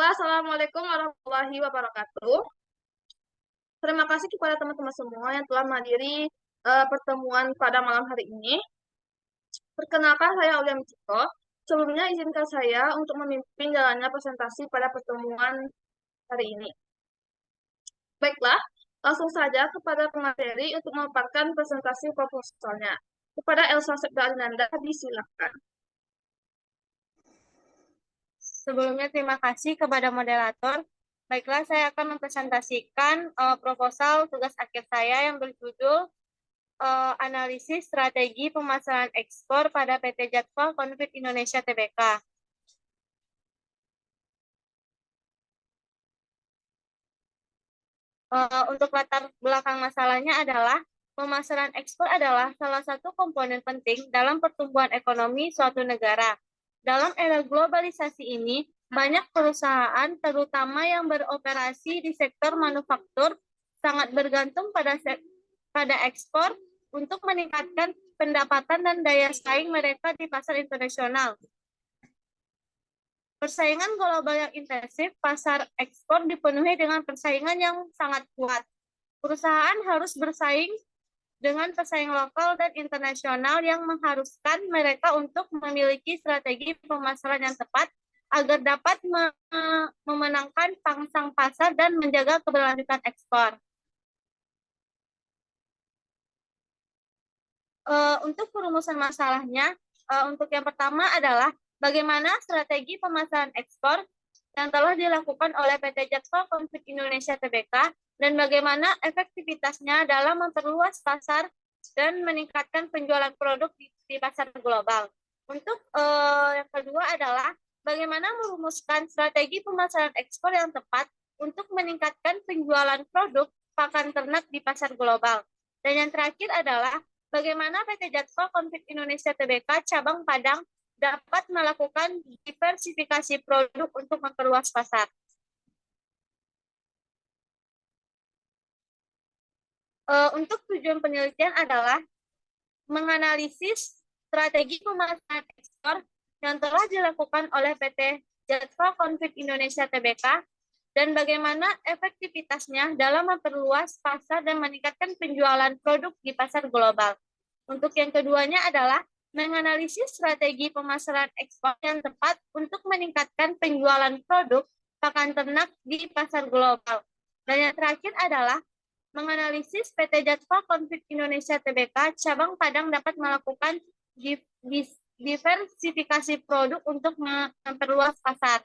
Bismillah, Assalamualaikum warahmatullahi wabarakatuh. Terima kasih kepada teman-teman semua yang telah menghadiri pertemuan pada malam hari ini. Perkenalkan, saya Aulia Miciko. Sebelumnya izinkan saya untuk memimpin jalannya presentasi pada pertemuan hari ini. Baiklah, langsung saja kepada pemateri untuk memaparkan presentasi proposalnya. Kepada Elsa Sepda Alinanda, disilakan. Sebelumnya terima kasih kepada moderator. Baiklah, saya akan mempresentasikan proposal tugas akhir saya yang berjudul analisis strategi pemasaran ekspor pada PT Jadwal Konflik Indonesia Tbk. Untuk latar belakang masalahnya adalah pemasaran ekspor adalah salah satu komponen penting dalam pertumbuhan ekonomi suatu negara. Dalam era globalisasi ini, banyak perusahaan, terutama yang beroperasi di sektor manufaktur, sangat bergantung pada ekspor untuk meningkatkan pendapatan dan daya saing mereka di pasar internasional. Persaingan global yang intensif, pasar ekspor dipenuhi dengan persaingan yang sangat kuat. Perusahaan harus bersaing dengan pesaing lokal dan internasional yang mengharuskan mereka untuk memiliki strategi pemasaran yang tepat agar dapat memenangkan pangsa pasar dan menjaga keberlanjutan ekspor. Untuk perumusan masalahnya, untuk yang pertama adalah bagaimana strategi pemasaran ekspor yang telah dilakukan oleh PT Jadwal Konflik Indonesia Tbk dan bagaimana efektivitasnya dalam memperluas pasar dan meningkatkan penjualan produk di pasar global. Untuk yang kedua adalah bagaimana merumuskan strategi pemasaran ekspor yang tepat untuk meningkatkan penjualan produk pakan ternak di pasar global. Dan yang terakhir adalah bagaimana PT Jadwal Konflik Indonesia Tbk cabang Padang dapat melakukan diversifikasi produk untuk memperluas pasar. Untuk tujuan penelitian adalah menganalisis strategi pemasaran ekspor yang telah dilakukan oleh PT Jadwal Konflik Indonesia Tbk dan bagaimana efektivitasnya dalam memperluas pasar dan meningkatkan penjualan produk di pasar global. Untuk yang keduanya adalah menganalisis strategi pemasaran ekspor yang tepat untuk meningkatkan penjualan produk pakan ternak di pasar global. Dan yang terakhir adalah menganalisis PT Jadwal Konflik Indonesia Tbk cabang Padang dapat melakukan diversifikasi produk untuk memperluas pasar.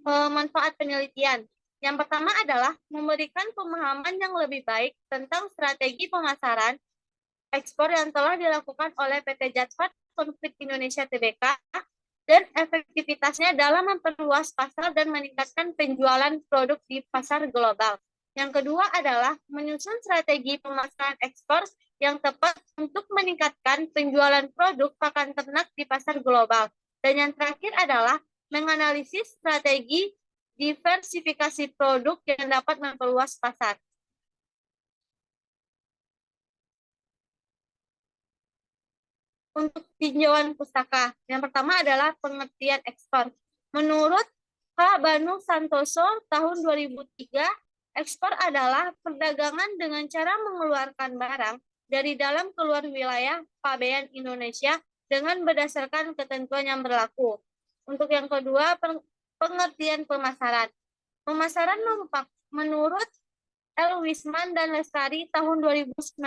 Manfaat penelitian. Yang pertama adalah memberikan pemahaman yang lebih baik tentang strategi pemasaran ekspor yang telah dilakukan oleh PT Jadwal Konflik Indonesia Tbk dan efektivitasnya dalam memperluas pasar dan meningkatkan penjualan produk di pasar global. Yang kedua adalah menyusun strategi pemasaran ekspor yang tepat untuk meningkatkan penjualan produk pakan ternak di pasar global. Dan yang terakhir adalah menganalisis strategi diversifikasi produk yang dapat memperluas pasar. Untuk tinjauan pustaka, yang pertama adalah pengertian ekspor. Menurut Pak Banu Santoso tahun 2003, ekspor adalah perdagangan dengan cara mengeluarkan barang dari dalam keluar wilayah pabean Indonesia dengan berdasarkan ketentuan yang berlaku. Untuk yang kedua, pengertian pemasaran. Pemasaran menurut L. Wisman dan Lestari tahun 2019,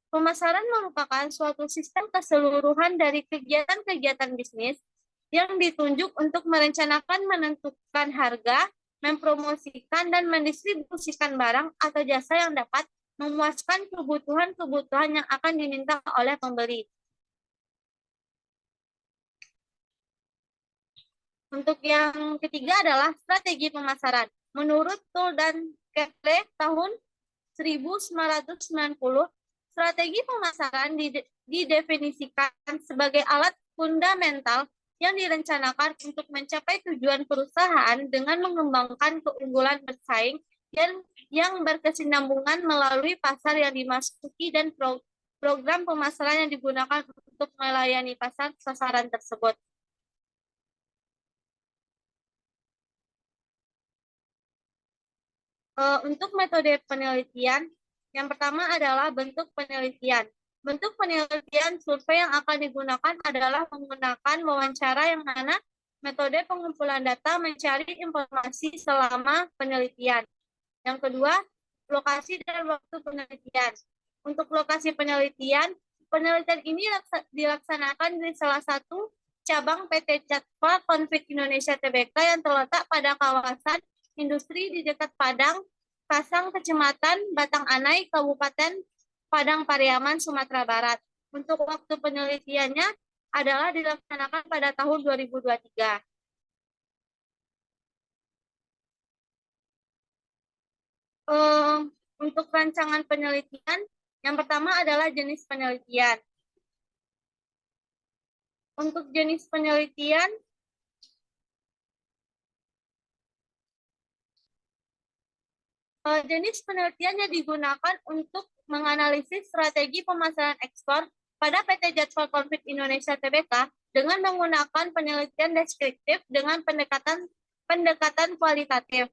pemasaran merupakan suatu sistem keseluruhan dari kegiatan-kegiatan bisnis yang ditunjuk untuk merencanakan, menentukan harga, mempromosikan, dan mendistribusikan barang atau jasa yang dapat memuaskan kebutuhan-kebutuhan yang akan diminta oleh pembeli. Untuk yang ketiga adalah strategi pemasaran. Menurut Tull dan Keple tahun 1990, strategi pemasaran didefinisikan sebagai alat fundamental yang direncanakan untuk mencapai tujuan perusahaan dengan mengembangkan keunggulan bersaing yang berkesinambungan melalui pasar yang dimasuki dan program pemasaran yang digunakan untuk untuk melayani pasar sasaran tersebut. Untuk metode penelitian, yang pertama adalah bentuk penelitian. Bentuk penelitian survei yang akan digunakan adalah menggunakan wawancara yang mana metode pengumpulan data mencari informasi selama penelitian. Yang kedua, lokasi dan waktu penelitian. Untuk lokasi penelitian, penelitian ini dilaksanakan di salah satu cabang PT Jatva Konflik Indonesia Tbk yang terletak pada kawasan industri di dekat Padang, Pasang, Kecamatan Batang Anai, Kabupaten Padang Pariaman, Sumatera Barat. Untuk waktu penelitiannya adalah dilaksanakan pada tahun 2023. Untuk rancangan penelitian, yang pertama adalah jenis penelitian. Untuk jenis penelitian, jenis penelitian yang digunakan untuk menganalisis strategi pemasaran ekspor pada PT Jatva Konflik Indonesia Tbk dengan menggunakan penelitian deskriptif dengan pendekatan kualitatif.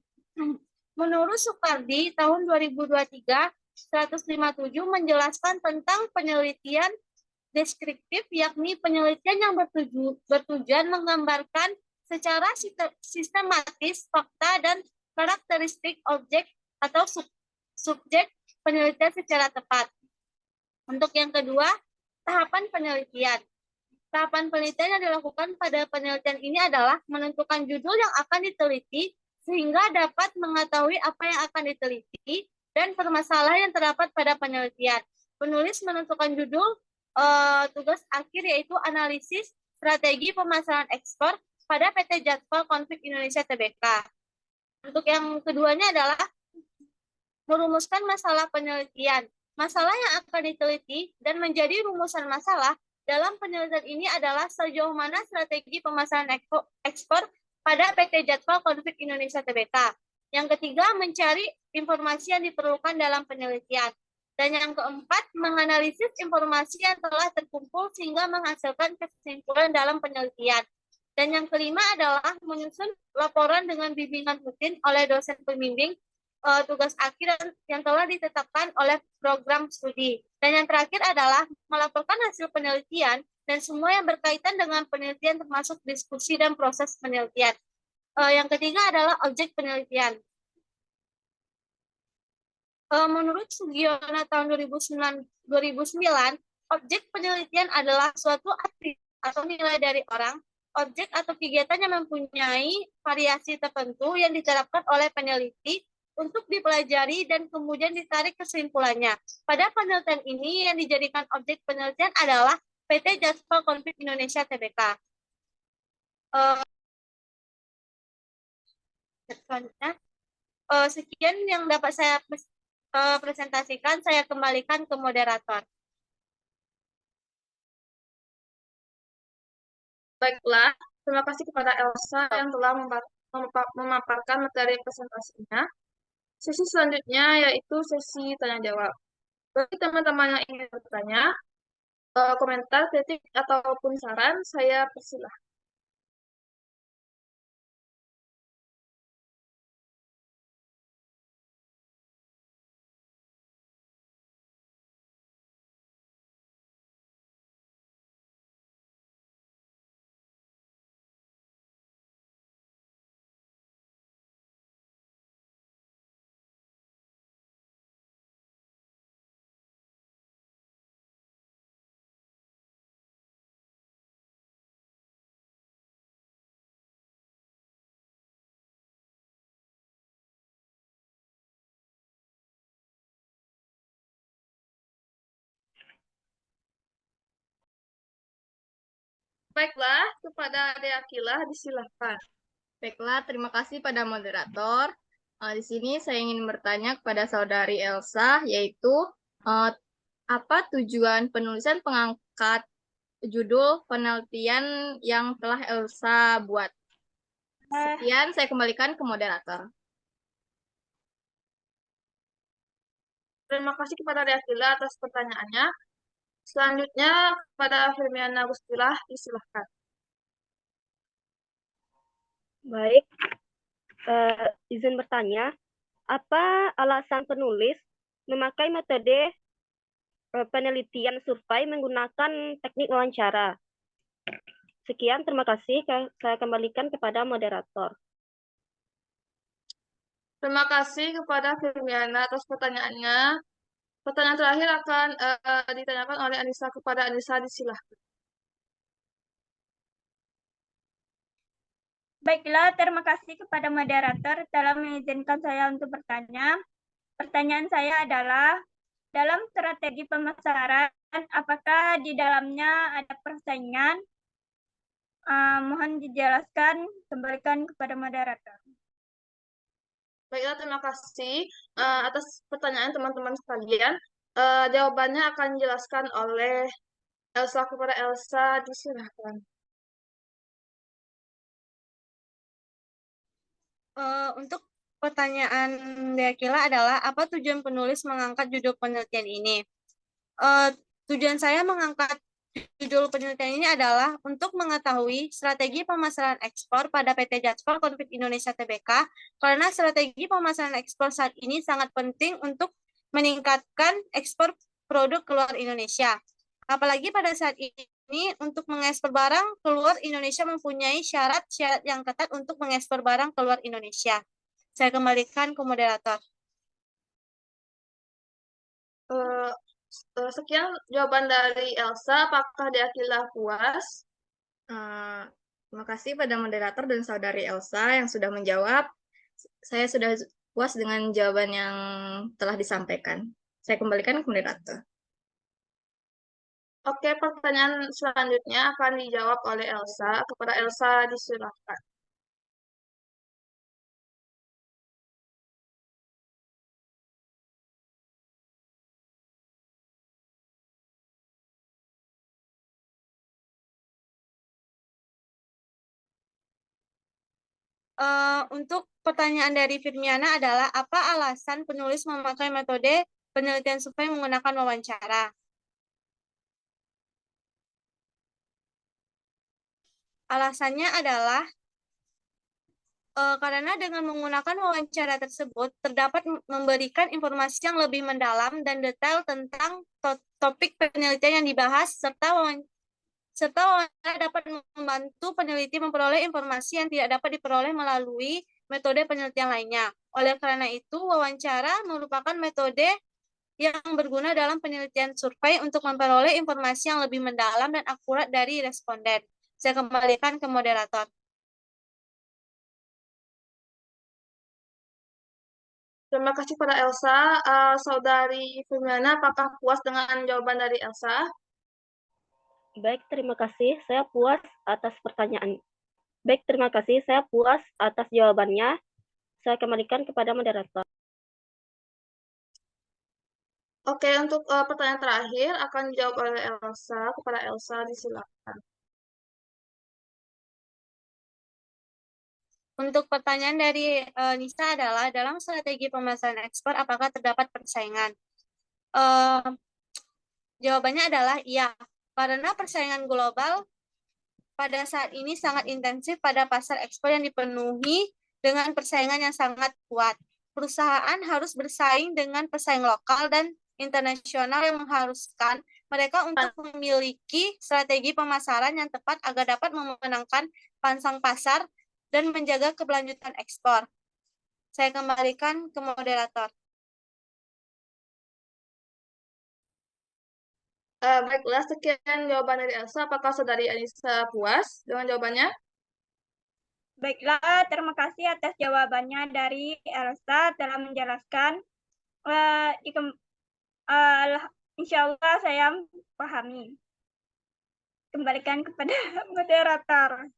Menurut Soekardi, tahun 2023, 157 menjelaskan tentang penelitian deskriptif, yakni penelitian yang bertujuan menggambarkan secara sistematis fakta dan karakteristik objek atau subjek penelitian secara tepat. Untuk yang kedua, tahapan penelitian. Tahapan penelitian yang dilakukan pada penelitian ini adalah menentukan judul yang akan diteliti sehingga dapat mengetahui apa yang akan diteliti dan permasalahan yang terdapat pada penelitian. Penulis menentukan judul tugas akhir yaitu analisis strategi pemasaran ekspor pada PT Jatva Konflik Indonesia Tbk. Untuk yang keduanya adalah merumuskan masalah penelitian. Masalah yang akan diteliti dan menjadi rumusan masalah dalam penelitian ini adalah sejauh mana strategi pemasaran ekspor pada PT Jatva Konflik Indonesia Tbk. Yang ketiga, mencari informasi yang diperlukan dalam penelitian. Dan yang keempat, menganalisis informasi yang telah terkumpul sehingga menghasilkan kesimpulan dalam penelitian. Dan yang kelima adalah menyusun laporan dengan bimbingan rutin oleh dosen pembimbing tugas akhir yang telah ditetapkan oleh program studi. Dan yang terakhir adalah melaporkan hasil penelitian dan semua yang berkaitan dengan penelitian termasuk diskusi dan proses penelitian. Yang ketiga adalah objek penelitian. Menurut Sugiono tahun 2009, objek penelitian adalah suatu aktivitas atau nilai dari orang, objek atau kegiatan yang mempunyai variasi tertentu yang diterapkan oleh peneliti untuk dipelajari dan kemudian ditarik kesimpulannya. Pada penelitian ini yang dijadikan objek penelitian adalah PT Jatva Konflik Indonesia Tbk. Sekian yang dapat saya presentasikan, saya kembalikan ke moderator. Baiklah, terima kasih kepada Elsa yang telah memaparkan materi presentasinya. Sesi selanjutnya yaitu sesi tanya jawab. Bagi teman-teman yang ingin bertanya, komentar, kritik, ataupun saran, saya persilahkan. Baiklah, kepada Ade Akila, disilahkan. Baiklah, terima kasih pada moderator. Di sini saya ingin bertanya kepada saudari Elsa, yaitu apa tujuan penulisan pengangkat judul penelitian yang telah Elsa buat? Sekian, saya kembalikan ke moderator. Terima kasih kepada Ade Akila atas pertanyaannya. Selanjutnya kepada Firmiana Gustilah, disilahkan. Baik, izin bertanya, apa alasan penulis memakai metode penelitian survei menggunakan teknik wawancara? Sekian, terima kasih. Saya kembalikan kepada moderator. Terima kasih kepada Firmiana atas pertanyaannya. Pertanyaan terakhir akan ditanyakan oleh Anissa kepada Anissa, disilahkan. Baiklah, terima kasih kepada moderator telah mengizinkan saya untuk bertanya. Pertanyaan saya adalah, dalam strategi pemasaran, apakah di dalamnya ada persaingan? Mohon dijelaskan, kembalikan kepada moderator. Baiklah, terima kasih atas pertanyaan teman-teman sekalian. Jawabannya akan dijelaskan oleh Elsa kepada Elsa, disilahkan. Untuk pertanyaan Dekila adalah apa tujuan penulis mengangkat judul penelitian ini? Tujuan saya mengangkat judul penelitian ini adalah untuk mengetahui strategi pemasaran ekspor pada PT Jatspor Konflik Indonesia Tbk, karena strategi pemasaran ekspor saat ini sangat penting untuk meningkatkan ekspor produk keluar Indonesia. Apalagi pada saat ini untuk mengekspor barang keluar Indonesia mempunyai syarat-syarat yang ketat untuk mengekspor barang keluar Indonesia. Saya kembalikan ke moderator. Sekian jawaban dari Elsa. Apakah Dekila puas? Terima kasih pada moderator dan saudari Elsa yang sudah menjawab. Saya sudah puas dengan jawaban yang telah disampaikan. Saya kembalikan ke moderator. Oke, pertanyaan selanjutnya akan dijawab oleh Elsa. Kepada Elsa, disilahkan. Untuk pertanyaan dari Firmiana adalah apa alasan penulis memakai metode penelitian survei menggunakan wawancara? Alasannya adalah karena dengan menggunakan wawancara tersebut terdapat memberikan informasi yang lebih mendalam dan detail tentang topik penelitian yang dibahas, serta wawancara dapat membantu peneliti memperoleh informasi yang tidak dapat diperoleh melalui metode penelitian lainnya. Oleh karena itu, wawancara merupakan metode yang berguna dalam penelitian survei untuk memperoleh informasi yang lebih mendalam dan akurat dari responden. Saya kembalikan ke moderator. Terima kasih pada Elsa. Saudari Firmiana, apakah puas dengan jawaban dari Elsa? Baik, terima kasih. Saya puas atas pertanyaan. Baik, terima kasih. Saya puas atas jawabannya. Saya kembalikan kepada moderator. Oke, untuk pertanyaan terakhir akan dijawab oleh Elsa. Kepada Elsa, disilakan. Untuk pertanyaan dari Nisa adalah, dalam strategi pemasaran ekspor, apakah terdapat persaingan? Jawabannya adalah iya, karena persaingan global pada saat ini sangat intensif pada pasar ekspor yang dipenuhi dengan persaingan yang sangat kuat. Perusahaan harus bersaing dengan pesaing lokal dan internasional yang mengharuskan mereka untuk memiliki strategi pemasaran yang tepat agar dapat memenangkan pasang pasar dan menjaga keberlanjutan ekspor. Saya kembalikan ke moderator. Baiklah, sekian jawaban dari Elsa. Apakah saudari Anissa puas dengan jawabannya? Baiklah, terima kasih atas jawabannya dari Elsa telah menjelaskan. Insya Allah saya pahami. Kembalikan kepada moderator.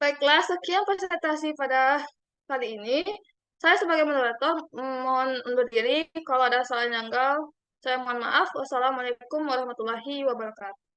Baiklah, sekian presentasi pada kali ini. Saya sebagai moderator mohon undur diri. Kalau ada salah janggal, saya mohon maaf. Wassalamualaikum warahmatullahi wabarakatuh.